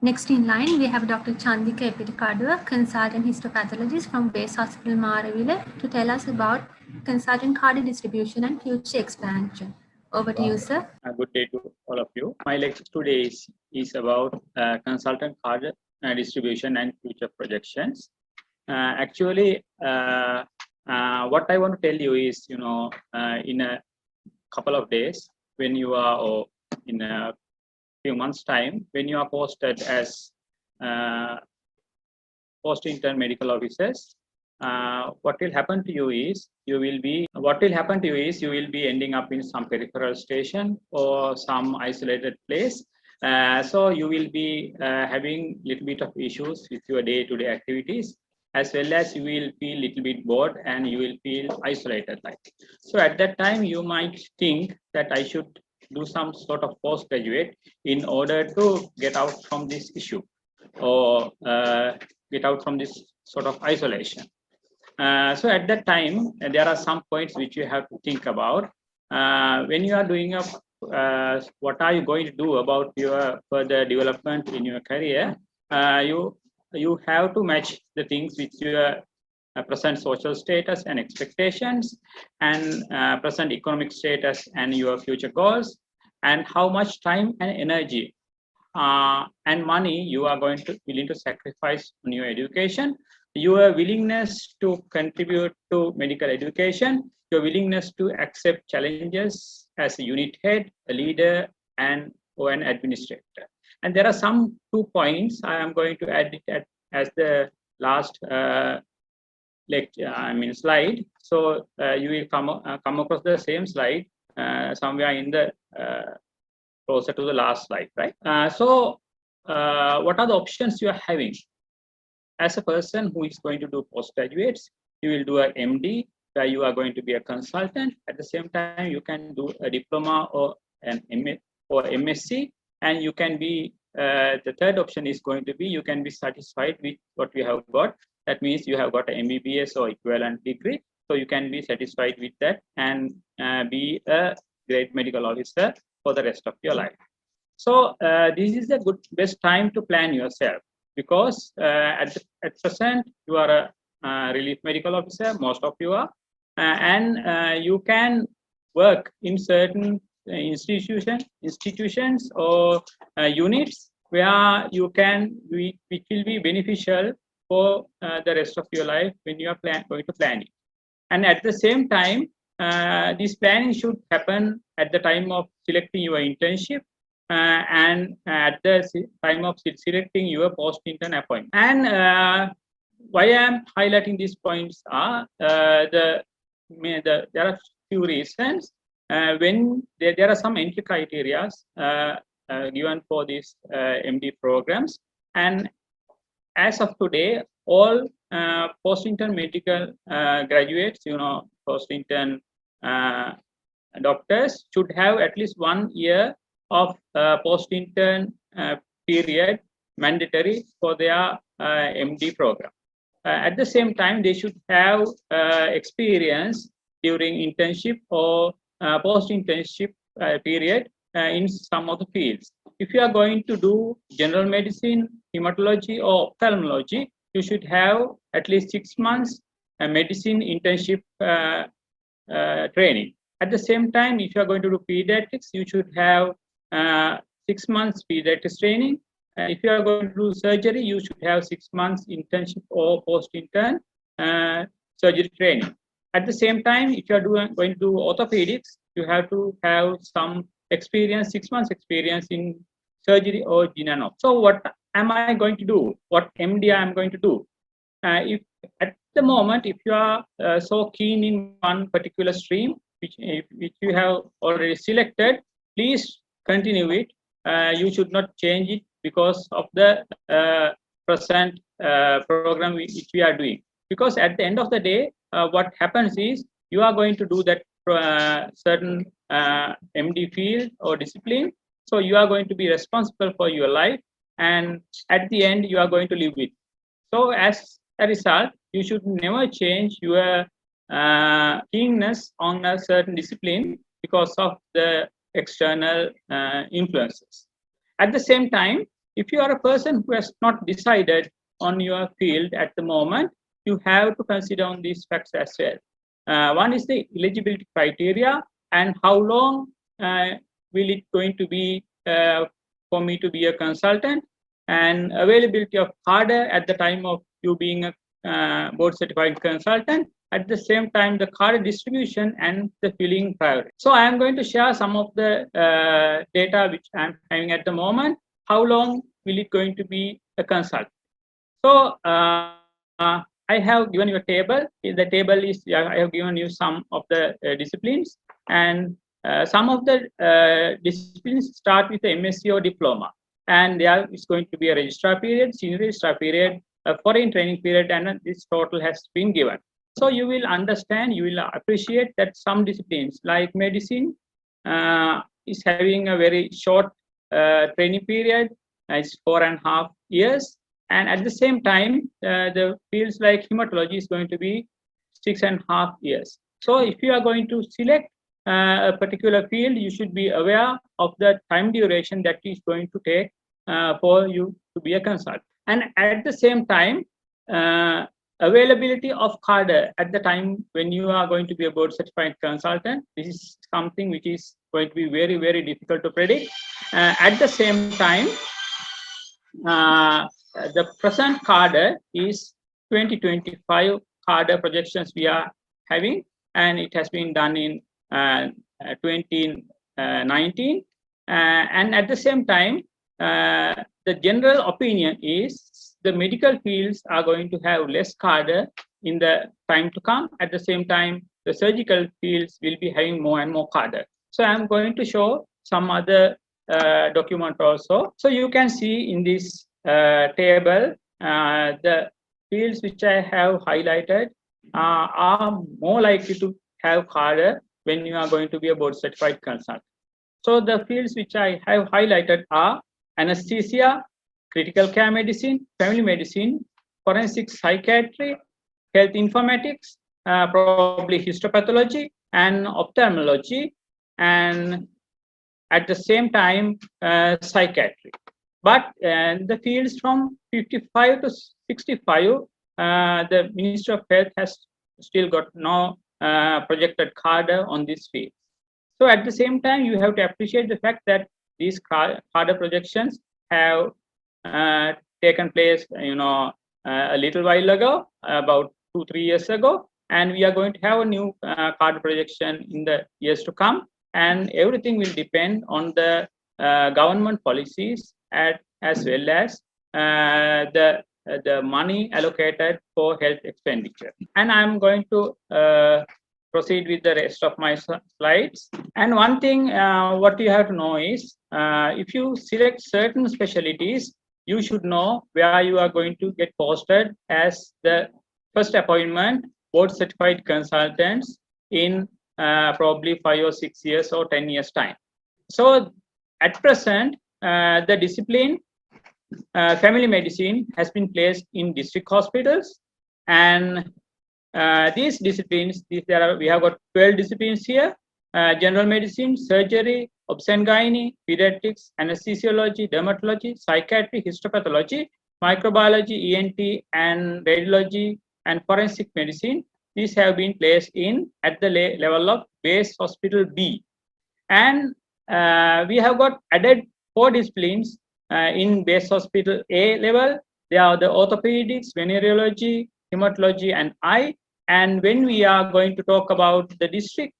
Next in line, we have Dr. Chandika Epidikadua, consultant histopathologist from Base Hospital Maravilla, to tell us about consultant cardiac distribution and future expansion. Over to you, sir. Good day to all of you. My lecture today is about consultant card distribution and future projections. Actually, what I want to tell you is, in a couple of days, when you are, or in a few months' time, when you are posted as post-intern medical officers, what will happen to you is you will be ending up in some peripheral station or some isolated place. So you will be having little bit of issues with your day-to-day activities, as well as you will feel little bit bored and you will feel isolated. So at that time, you might think that I should do some sort of postgraduate in order to get out from this issue or get out from this sort of isolation. So at that time, there are some points which you have to think about. When you are doing what are you going to do about your further development in your career? You have to match the things with your present social status and expectations, and present economic status and your future goals, and how much time and energy and money you are willing to sacrifice on your education, your willingness to contribute to medical education, your willingness to accept challenges as a unit head, a leader, and or an administrator. And there are some 2 points I am going to add it as the last slide. So you will come across the same slide somewhere in the closer to the last slide, right? What are the options you are having? As a person who is going to do postgraduates, you will do an MD, where you are going to be a consultant. At the same time, you can do a diploma or an MA or MSc, and you can be, the third option is going to be, you can be satisfied with what you have got. That means you have got an MBBS or equivalent degree. So you can be satisfied with that and be a great medical officer for the rest of your life. So this is the best time to plan yourself, because at present you are a relief medical officer, most of you are, and you can work in certain institutions or units where you can, which will be beneficial for the rest of your life when you are going to plan it. And at the same time, this planning should happen at the time of selecting your internship and at the time of selecting your post-intern appointment. And why I am highlighting these points are there are few reasons. When there are some entry criteria given for these MD programs, and as of today, all post-intern medical graduates, post-intern doctors should have at least 1 year of post-intern period mandatory for their MD program. At the same time, they should have experience during internship or post-internship period in some of the fields. If you are going to do general medicine, hematology, or ophthalmology, you should have at least 6 months medicine internship training. At the same time, if you are going to do pediatrics, you should have 6 months pediatrics training. If you are going to do surgery, you should have 6 months internship or post-intern surgery training. At the same time, if you are going to do orthopedics, you have to have some experience, 6 months experience in surgery or gyn. So what am I going to do? What MD I am going to do? If at the moment, if you are so keen in one particular stream, which you have already selected, please continue it. You should not change it because of the present program which we are doing. Because at the end of the day, what happens is you are going to do that certain MD field or discipline. So you are going to be responsible for your life, and at the end, you are going to live with. So as a result, you should never change your keenness on a certain discipline because of the external influences. At the same time, If you are a person who has not decided on your field at the moment, you have to consider on these facts as well. One is the eligibility criteria and how long will it going to be for me to be a consultant, and availability of cadre at the time of you being a board certified consultant, at the same time the cadre distribution and the filling priority. So I am going to share some of the data which I am having at the moment. How long will it going to be a consultant? So I have given you a table. The table is, I have given you some of the disciplines, and some of the disciplines start with the MSc or diploma, and there is going to be a registrar period, senior registrar period, a foreign training period, and this total has been given. So you will understand, you will appreciate that some disciplines like medicine is having a very short training period. It's 4.5 years. And at the same time, the fields like hematology is going to be 6.5 years. So if you are going to select a particular field, you should be aware of the time duration that is going to take for you to be a consultant. And at the same time, availability of cadre at the time when you are going to be a board certified consultant, this is something which is going to be very, very difficult to predict. At the same time, the present cadre is 2025 cadre projections we are having, and it has been done in 2019. And at the same time, the general opinion is the medical fields are going to have less cadre in the time to come. At the same time, the surgical fields will be having more and more cadre. So I'm going to show some other document also. So you can see in this table, the fields which I have highlighted are more likely to have cadre when you are going to be a board certified consultant. So the fields which I have highlighted are anesthesia, critical care medicine, family medicine, forensic psychiatry, health informatics, probably histopathology and ophthalmology, and at the same time psychiatry. But the fields from 55 to 65, the Ministry of Health has still got no projected cadre on this field. So at the same time, you have to appreciate the fact that these cadre projections have taken place, a little while ago, about 2-3 years ago, and we are going to have a new cadre projection in the years to come, and everything will depend on the government policies as well as the money allocated for health expenditure. And I'm going to proceed with the rest of my slides. And one thing what you have to know is, if you select certain specialties, you should know where you are going to get posted as the first appointment board certified consultants in probably 5 or 6 years or 10 years time. So at present, the discipline family medicine has been placed in district hospitals, and these disciplines, we have got 12 disciplines here: general medicine, surgery, obs-and-gynae, pediatrics, anesthesiology, dermatology, psychiatry, histopathology, microbiology, ENT, and radiology, and forensic medicine. These have been placed at the level of base hospital B. And we have got added 4 disciplines in base hospital A level. They are the orthopedics, venereology, hematology, and eye. And when we are going to talk about the district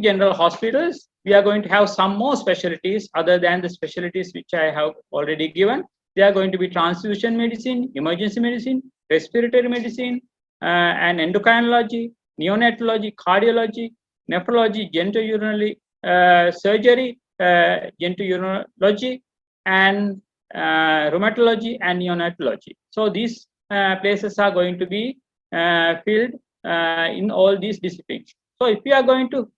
general hospitals, we are going to have some more specialties other than the specialties which I have already given. They are going to be transfusion medicine, emergency medicine, respiratory medicine, and endocrinology, neonatology, cardiology, nephrology, genitourinary surgery, genitourinary, and rheumatology and neonatology. So these places are going to be filled in all these disciplines. So if you are going to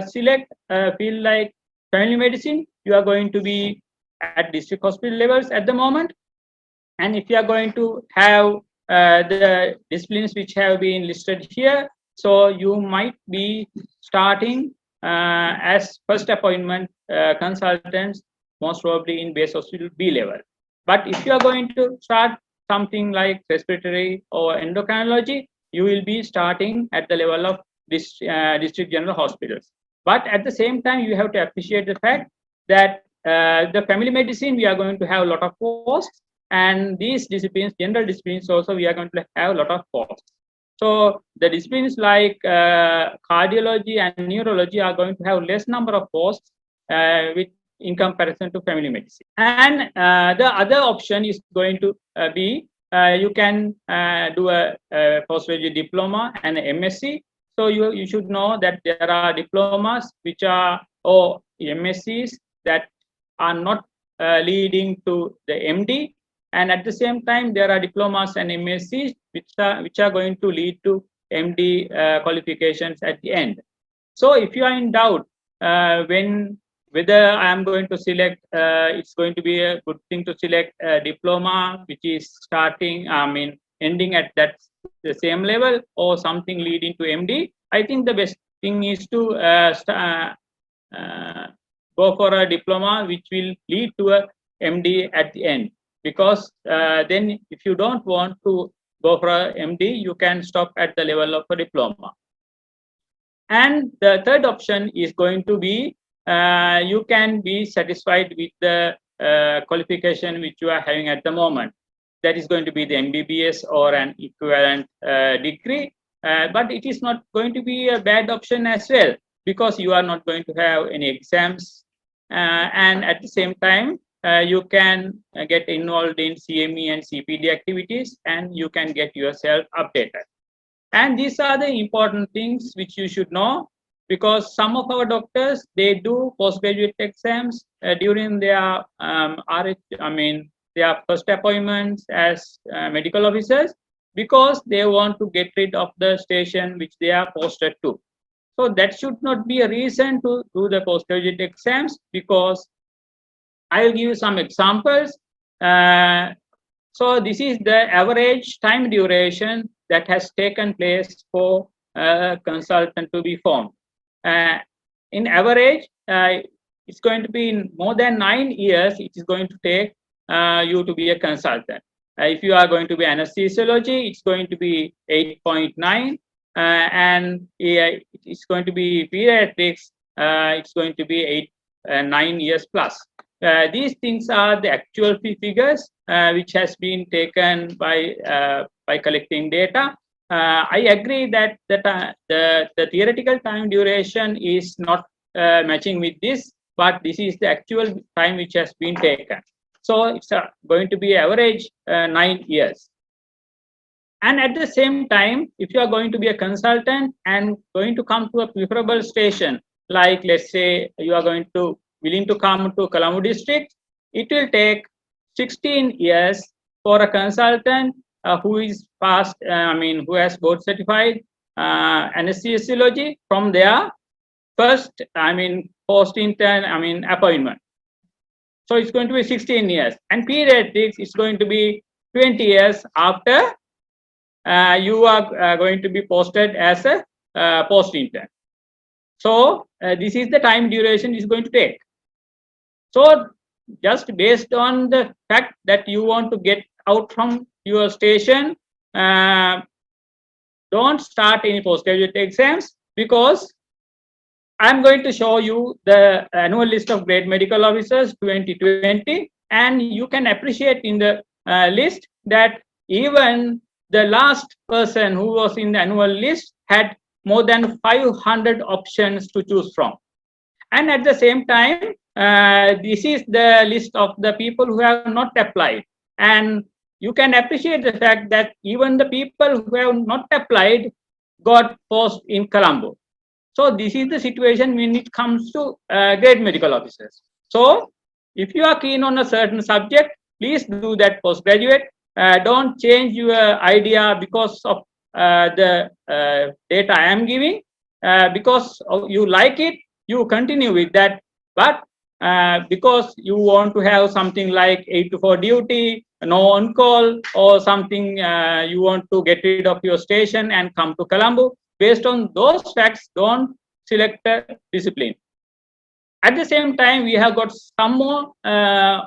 select a field like family medicine, you are going to be at district hospital levels at the moment. And if you are going to have the disciplines which have been listed here, so you might be starting as first appointment consultants most probably in base hospital B level. But if you are going to start something like respiratory or endocrinology, you will be starting at the level of district general hospitals. But at the same time, you have to appreciate the fact that the family medicine, we are going to have a lot of posts, and these disciplines, general disciplines also, we are going to have a lot of posts. So the disciplines like cardiology and neurology are going to have less number of posts with in comparison to family medicine. And the other option is going to be you can do a postgraduate diploma and an MSc. So you should know that there are diplomas which are or MScs that are not leading to the MD, and at the same time there are diplomas and MScs which are going to lead to MD qualifications at the end. So if you are in doubt whether I am going to select, it's going to be a good thing to select a diploma which is ending at that the same level, or something leading to MD. I think the best thing is to go for a diploma which will lead to a MD at the end, because then if you don't want to go for a MD, you can stop at the level of a diploma. And the third option is going to be you can be satisfied with the qualification which you are having at the moment. That is going to be the MBBS or an equivalent degree, but it is not going to be a bad option as well, because you are not going to have any exams, and at the same time you can get involved in CME and CPD activities, and you can get yourself updated. And these are the important things which you should know, because some of our doctors, they do postgraduate exams during their their first appointments as medical officers, because they want to get rid of the station which they are posted to. So that should not be a reason to do the postgraduate exams, because I will give you some examples. So this is the average time duration that has taken place for a consultant to be formed. In average, it's going to be in more than 9 years, it is going to take you to be a consultant. If you are going to be anesthesiology, it's going to be 8.9, and it's going to be pediatrics, it's going to be 9 years plus. These things are the actual figures which has been taken by collecting data. I agree that the theoretical time duration is not matching with this, but this is the actual time which has been taken. So it's going to be average 9 years. And at the same time, if you are going to be a consultant and going to come to a preferable station, like let's say you are going to willing to come to Colombo district, it will take 16 years for a consultant who is past, who has board certified anesthesiology from their first, post intern, appointment. So it's going to be 16 years, and pediatrics is going to be 20 years after you are going to be posted as a post intern. So this is the time duration is going to take. So just based on the fact that you want to get out from your station, don't start any postgraduate exams, because I'm going to show you the annual list of grade medical officers 2020, and you can appreciate in the list that even the last person who was in the annual list had more than 500 options to choose from. And at the same time, this is the list of the people who have not applied. And you can appreciate the fact that even the people who have not applied got post in Colombo. So this is the situation when it comes to grade medical officers. So if you are keen on a certain subject, please do that postgraduate. Don't change your idea because of the data I am giving. Because you like it, you continue with that. But because you want to have something like 8 to 4 duty, no on call, or something, you want to get rid of your station and come to Colombo, based on those facts, don't select a discipline. At the same time, we have got some more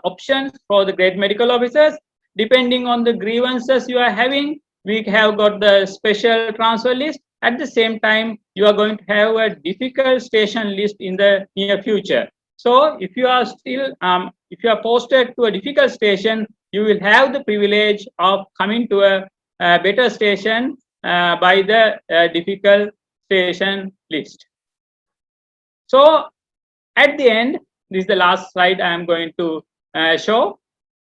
options for the grade medical officers. Depending on the grievances you are having, we have got the special transfer list. At the same time, you are going to have a difficult station list in the near future. So if you are still, if you are posted to a difficult station, you will have the privilege of coming to a better station by the difficult station list. So at the end, this is the last slide I am going to show.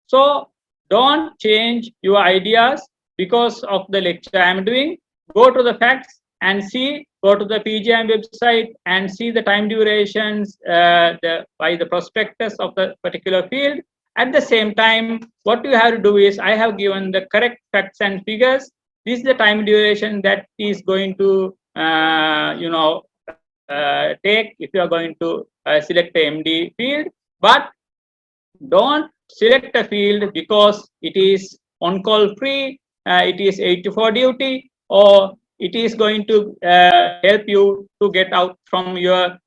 So don't change your ideas because of the lecture I am doing. Go to the facts and see, go to the PGM website and see the time durations by the prospectus of the particular field. At the same time, what you have to do is, I have given the correct facts and figures. This is the time duration that is going to, take if you are going to select a MD field. But don't select a field because it is on call free, it is 8 to 4 duty, or it is going to help you to get out from your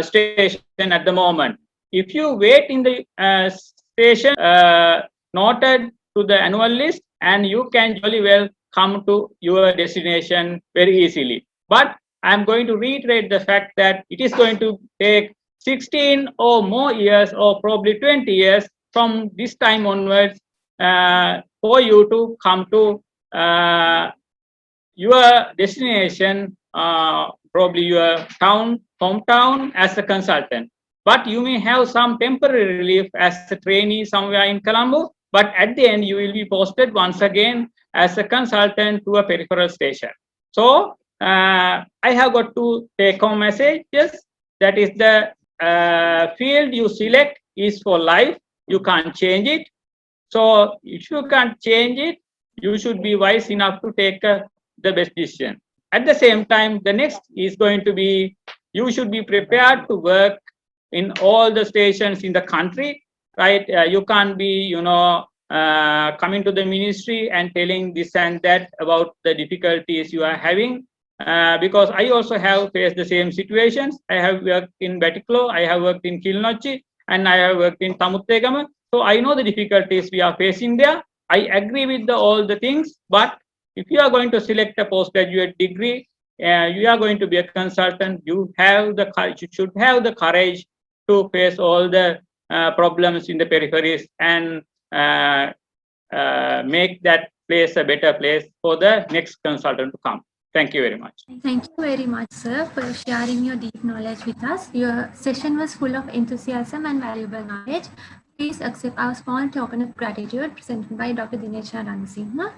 station at the moment. If you wait in the station noted to the annual list, and you can jolly well come to your destination very easily. But I'm going to reiterate the fact that it is going to take 16 or more years, or probably 20 years from this time onwards, for you to come to your destination, probably your hometown as a consultant. But you may have some temporary relief as a trainee somewhere in Colombo, but at the end you will be posted once again as a consultant to a peripheral station. So I have got two take-home messages. That is, the field you select is for life. You can't change it. So if you can't change it, you should be wise enough to take the best decision. At the same time, the next is going to be, you should be prepared to work in all the stations in the country, right? You can't be, coming to the ministry and telling this and that about the difficulties you are having. Because I also have faced the same situations. I have worked in Batiklo, I have worked in Kilnochi, and I have worked in Tamuttegama. So I know the difficulties we are facing there. I agree with all the things, but if you are going to select a postgraduate degree, you are going to be a consultant, you should have the courage to face all the problems in the peripheries and make that place a better place for the next consultant to come. Thank you very much. Thank you very much, sir, for sharing your deep knowledge with us. Your session was full of enthusiasm and valuable knowledge. Please accept our small token of gratitude presented by Dr. Dinesh Ranasinghe.